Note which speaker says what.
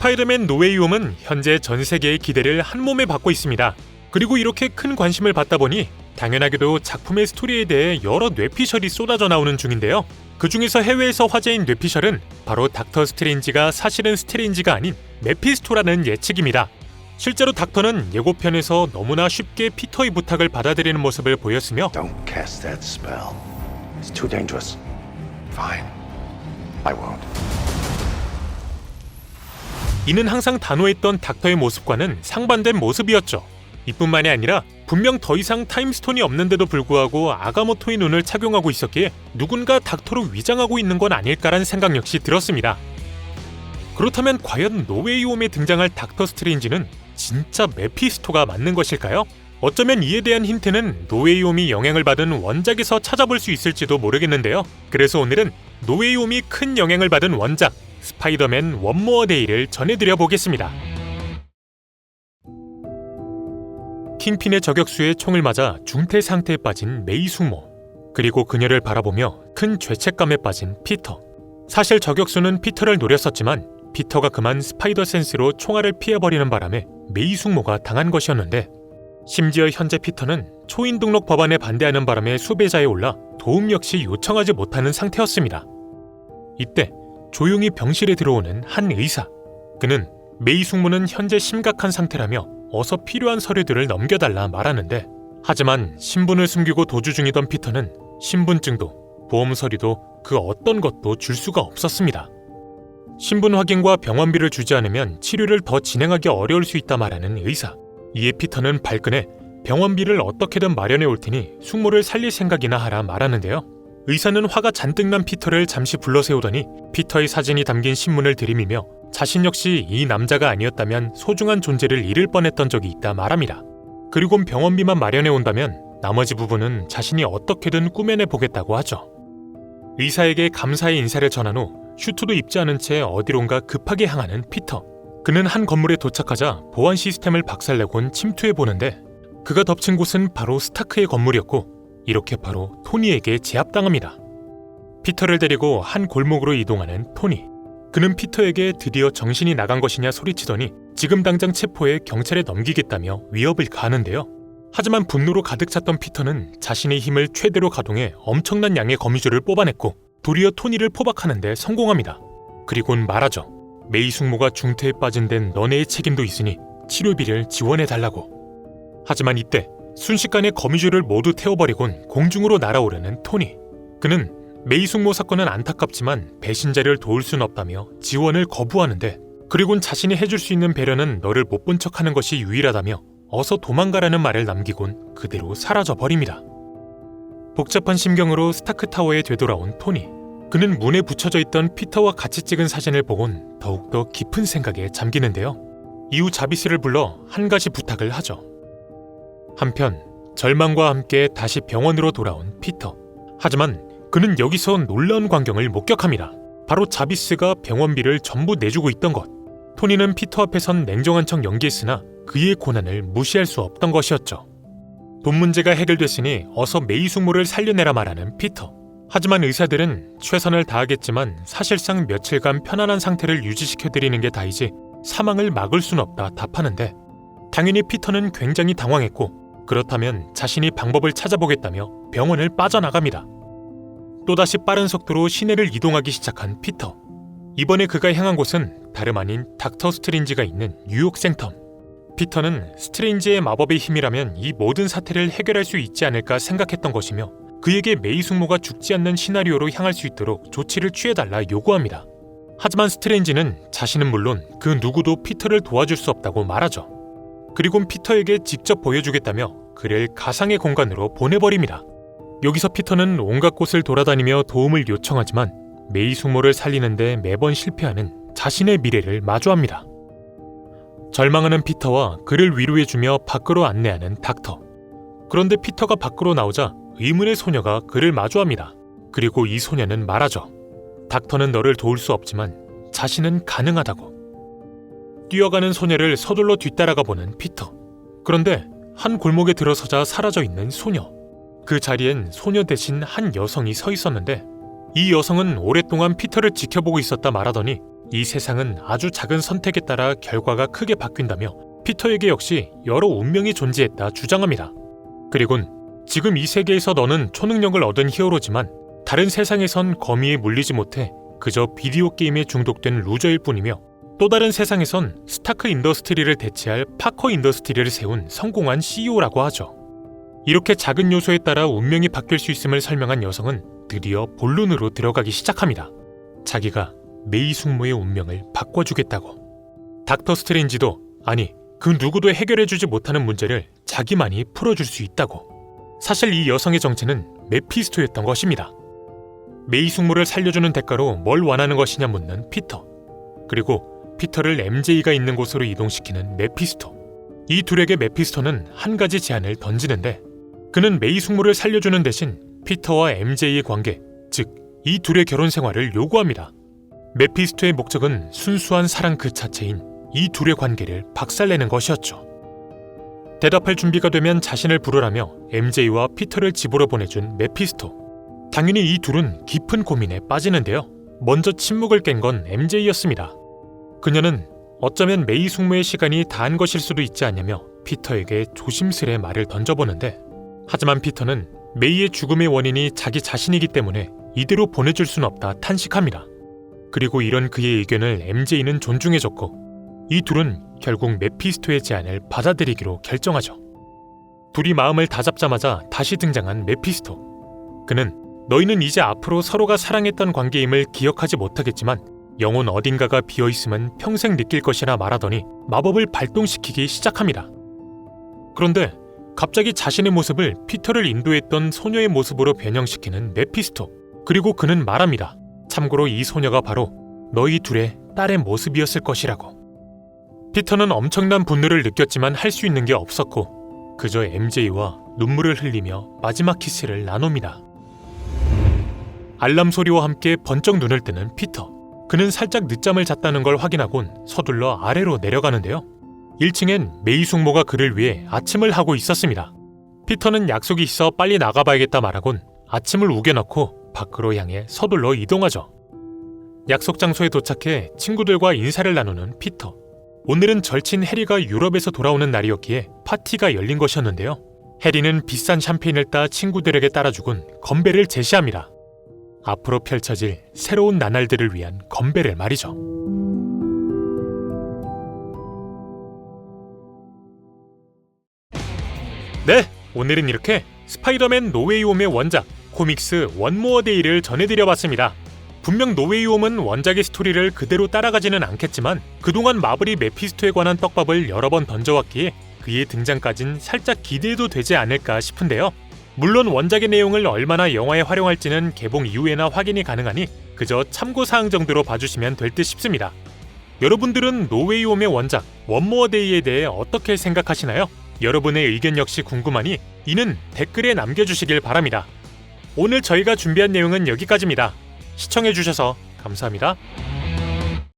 Speaker 1: 스파이더맨 노웨이 홈은 현재 전 세계의 기대를 한몸에 받고 있습니다. 그리고 이렇게 큰 관심을 받다 보니 당연하게도 작품의 스토리에 대해 여러 뇌피셜이 쏟아져 나오는 중인데요. 그 중에서 해외에서 화제인 뇌피셜은 바로 닥터 스트레인지가 사실은 스트레인지가 아닌 메피스토라는 예측입니다. 실제로 닥터는 예고편에서 너무나 쉽게 피터의 부탁을 받아들이는 모습을 보였으며
Speaker 2: Don't cast that spell. It's too dangerous. Fine. I won't.
Speaker 1: 이는 항상 단호했던 닥터의 모습과는 상반된 모습이었죠. 이뿐만이 아니라 분명 더 이상 타임스톤이 없는데도 불구하고 아가모토의 눈을 착용하고 있었기에 누군가 닥터로 위장하고 있는 건 아닐까란 생각 역시 들었습니다. 그렇다면 과연 노웨이 홈에 등장할 닥터 스트레인지는 진짜 메피스토가 맞는 것일까요? 어쩌면 이에 대한 힌트는 노웨이 홈이 영향을 받은 원작에서 찾아볼 수 있을지도 모르겠는데요. 그래서 오늘은 노웨이 홈이 큰 영향을 받은 원작 스파이더맨 원 모어 데이를 전해드려 보겠습니다. 킹핀의 저격수에 총을 맞아 중태 상태에 빠진 메이 숙모, 그리고 그녀를 바라보며 큰 죄책감에 빠진 피터. 사실 저격수는 피터를 노렸었지만 피터가 그만 스파이더 센스로 총알을 피해버리는 바람에 메이 숙모가 당한 것이었는데, 심지어 현재 피터는 초인 등록 법안에 반대하는 바람에 수배자에 올라 도움 역시 요청하지 못하는 상태였습니다. 이때 조용히 병실에 들어오는 한 의사. 그는 메이 숙모는 현재 심각한 상태라며 어서 필요한 서류들을 넘겨달라 말하는데, 하지만 신분을 숨기고 도주 중이던 피터는 신분증도 보험 서류도 그 어떤 것도 줄 수가 없었습니다. 신분 확인과 병원비를 주지 않으면 치료를 더 진행하기 어려울 수 있다 말하는 의사. 이에 피터는 발끈해 병원비를 어떻게든 마련해 올 테니 숙모를 살릴 생각이나 하라 말하는데요. 의사는 화가 잔뜩 난 피터를 잠시 불러세우더니 피터의 사진이 담긴 신문을 들이미며 자신 역시 이 남자가 아니었다면 소중한 존재를 잃을 뻔했던 적이 있다 말합니다. 그리곤 병원비만 마련해 온다면 나머지 부분은 자신이 어떻게든 꾸며내 보겠다고 하죠. 의사에게 감사의 인사를 전한 후 슈트도 입지 않은 채 어디론가 급하게 향하는 피터. 그는 한 건물에 도착하자 보안 시스템을 박살내곤 침투해 보는데, 그가 덮친 곳은 바로 스타크의 건물이었고 이렇게 바로 토니에게 제압당합니다. 피터를 데리고 한 골목으로 이동하는 토니. 그는 피터에게 드디어 정신이 나간 것이냐 소리치더니 지금 당장 체포해 경찰에 넘기겠다며 위협을 가하는데요. 하지만 분노로 가득 찼던 피터는 자신의 힘을 최대로 가동해 엄청난 양의 거미줄을 뽑아냈고 도리어 토니를 포박하는 데 성공합니다. 그리곤 말하죠. 메이 숙모가 중태에 빠진 데는 너네의 책임도 있으니 치료비를 지원해달라고. 하지만 이때 순식간에 거미줄을 모두 태워버리곤 공중으로 날아오르는 토니. 그는 메이 숙모 사건은 안타깝지만 배신자를 도울 순 없다며 지원을 거부하는데, 그리곤 자신이 해줄 수 있는 배려는 너를 못 본 척하는 것이 유일하다며 어서 도망가라는 말을 남기곤 그대로 사라져버립니다. 복잡한 심경으로 스타크타워에 되돌아온 토니. 그는 문에 붙여져 있던 피터와 같이 찍은 사진을 보곤 더욱더 깊은 생각에 잠기는데요. 이후 자비스를 불러 한 가지 부탁을 하죠. 한편 절망과 함께 다시 병원으로 돌아온 피터. 하지만 그는 여기서 놀라운 광경을 목격합니다. 바로 자비스가 병원비를 전부 내주고 있던 것. 토니는 피터 앞에선 냉정한 척 연기했으나 그의 고난을 무시할 수 없던 것이었죠. 돈 문제가 해결됐으니 어서 메이 숙모를 살려내라 말하는 피터. 하지만 의사들은 최선을 다하겠지만 사실상 며칠간 편안한 상태를 유지시켜드리는 게 다이지 사망을 막을 순 없다 답하는데, 당연히 피터는 굉장히 당황했고 그렇다면 자신이 방법을 찾아보겠다며 병원을 빠져나갑니다. 또다시 빠른 속도로 시내를 이동하기 시작한 피터. 이번에 그가 향한 곳은 다름 아닌 닥터 스트레인지가 있는 뉴욕 생텀. 피터는 스트레인지의 마법의 힘이라면 이 모든 사태를 해결할 수 있지 않을까 생각했던 것이며 그에게 메이 숙모가 죽지 않는 시나리오로 향할 수 있도록 조치를 취해달라 요구합니다. 하지만 스트레인지는 자신은 물론 그 누구도 피터를 도와줄 수 없다고 말하죠. 그리곤 피터에게 직접 보여주겠다며 그를 가상의 공간으로 보내버립니다. 여기서 피터는 온갖 곳을 돌아다니며 도움을 요청하지만 메이 숙모를 살리는데 매번 실패하는 자신의 미래를 마주합니다. 절망하는 피터와 그를 위로해주며 밖으로 안내하는 닥터. 그런데 피터가 밖으로 나오자 의문의 소녀가 그를 마주합니다. 그리고 이 소녀는 말하죠. 닥터는 너를 도울 수 없지만 자신은 가능하다고. 뛰어가는 소녀를 서둘러 뒤따라가 보는 피터. 그런데 한 골목에 들어서자 사라져 있는 소녀. 그 자리엔 소녀 대신 한 여성이 서 있었는데, 이 여성은 오랫동안 피터를 지켜보고 있었다 말하더니 이 세상은 아주 작은 선택에 따라 결과가 크게 바뀐다며 피터에게 역시 여러 운명이 존재했다 주장합니다. 그리곤 지금 이 세계에서 너는 초능력을 얻은 히어로지만 다른 세상에선 거미에 물리지 못해 그저 비디오 게임에 중독된 루저일 뿐이며 또 다른 세상에선 스타크 인더스트리를 대체할 파커 인더스트리를 세운 성공한 CEO라고 하죠. 이렇게 작은 요소에 따라 운명이 바뀔 수 있음을 설명한 여성은 드디어 본론으로 들어가기 시작합니다. 자기가 메이 숙모의 운명을 바꿔주겠다고. 닥터 스트레인지도 아니 그 누구도 해결해주지 못하는 문제를 자기만이 풀어줄 수 있다고. 사실 이 여성의 정체는 메피스토였던 것입니다. 메이 숙모를 살려주는 대가로 뭘 원하는 것이냐 묻는 피터, 그리고 피터를 MJ가 있는 곳으로 이동시키는 메피스토. 이 둘에게 메피스토는 한 가지 제안을 던지는데 그는 메이 숙모를 살려주는 대신 피터와 MJ의 관계, 즉 이 둘의 결혼 생활을 요구합니다. 메피스토의 목적은 순수한 사랑 그 자체인 이 둘의 관계를 박살내는 것이었죠. 대답할 준비가 되면 자신을 부르라며 MJ와 피터를 집으로 보내준 메피스토. 당연히 이 둘은 깊은 고민에 빠지는데요. 먼저 침묵을 깬 건 MJ였습니다. 그녀는 어쩌면 메이 숙모의 시간이 다한 것일 수도 있지 않냐며 피터에게 조심스레 말을 던져보는데, 하지만 피터는 메이의 죽음의 원인이 자기 자신이기 때문에 이대로 보내줄 순 없다 탄식합니다. 그리고 이런 그의 의견을 MJ는 존중해줬고 이 둘은 결국 메피스토의 제안을 받아들이기로 결정하죠. 둘이 마음을 다잡자마자 다시 등장한 메피스토. 그는 너희는 이제 앞으로 서로가 사랑했던 관계임을 기억하지 못하겠지만 영혼 어딘가가 비어있음은 평생 느낄 것이라 말하더니 마법을 발동시키기 시작합니다. 그런데 갑자기 자신의 모습을 피터를 인도했던 소녀의 모습으로 변형시키는 메피스토. 그리고 그는 말합니다. 참고로 이 소녀가 바로 너희 둘의 딸의 모습이었을 것이라고. 피터는 엄청난 분노를 느꼈지만 할 수 있는 게 없었고 그저 MJ와 눈물을 흘리며 마지막 키스를 나눕니다. 알람 소리와 함께 번쩍 눈을 뜨는 피터. 그는 살짝 늦잠을 잤다는 걸 확인하곤 서둘러 아래로 내려가는데요. 1층엔 메이 숙모가 그를 위해 아침을 하고 있었습니다. 피터는 약속이 있어 빨리 나가봐야겠다 말하곤 아침을 우겨넣고 밖으로 향해 서둘러 이동하죠. 약속 장소에 도착해 친구들과 인사를 나누는 피터. 오늘은 절친 해리가 유럽에서 돌아오는 날이었기에 파티가 열린 것이었는데요. 해리는 비싼 샴페인을 따 친구들에게 따라주곤 건배를 제시합니다. 앞으로 펼쳐질 새로운 나날들을 위한 건배를 말이죠. 네, 오늘은 이렇게 스파이더맨 노웨이 홈의 원작 코믹스 원모어 데이를 전해드려봤습니다. 분명 노웨이 홈은 원작의 스토리를 그대로 따라가지는 않겠지만 그동안 마블이 메피스토에 관한 떡밥을 여러 번 던져왔기에 그의 등장까진 살짝 기대해도 되지 않을까 싶은데요. 물론 원작의 내용을 얼마나 영화에 활용할지는 개봉 이후에나 확인이 가능하니 그저 참고사항 정도로 봐주시면 될 듯 싶습니다. 여러분들은 노웨이 홈의 원작 원모어 데이에 대해 어떻게 생각하시나요? 여러분의 의견 역시 궁금하니 이는 댓글에 남겨주시길 바랍니다. 오늘 저희가 준비한 내용은 여기까지입니다. 시청해주셔서 감사합니다.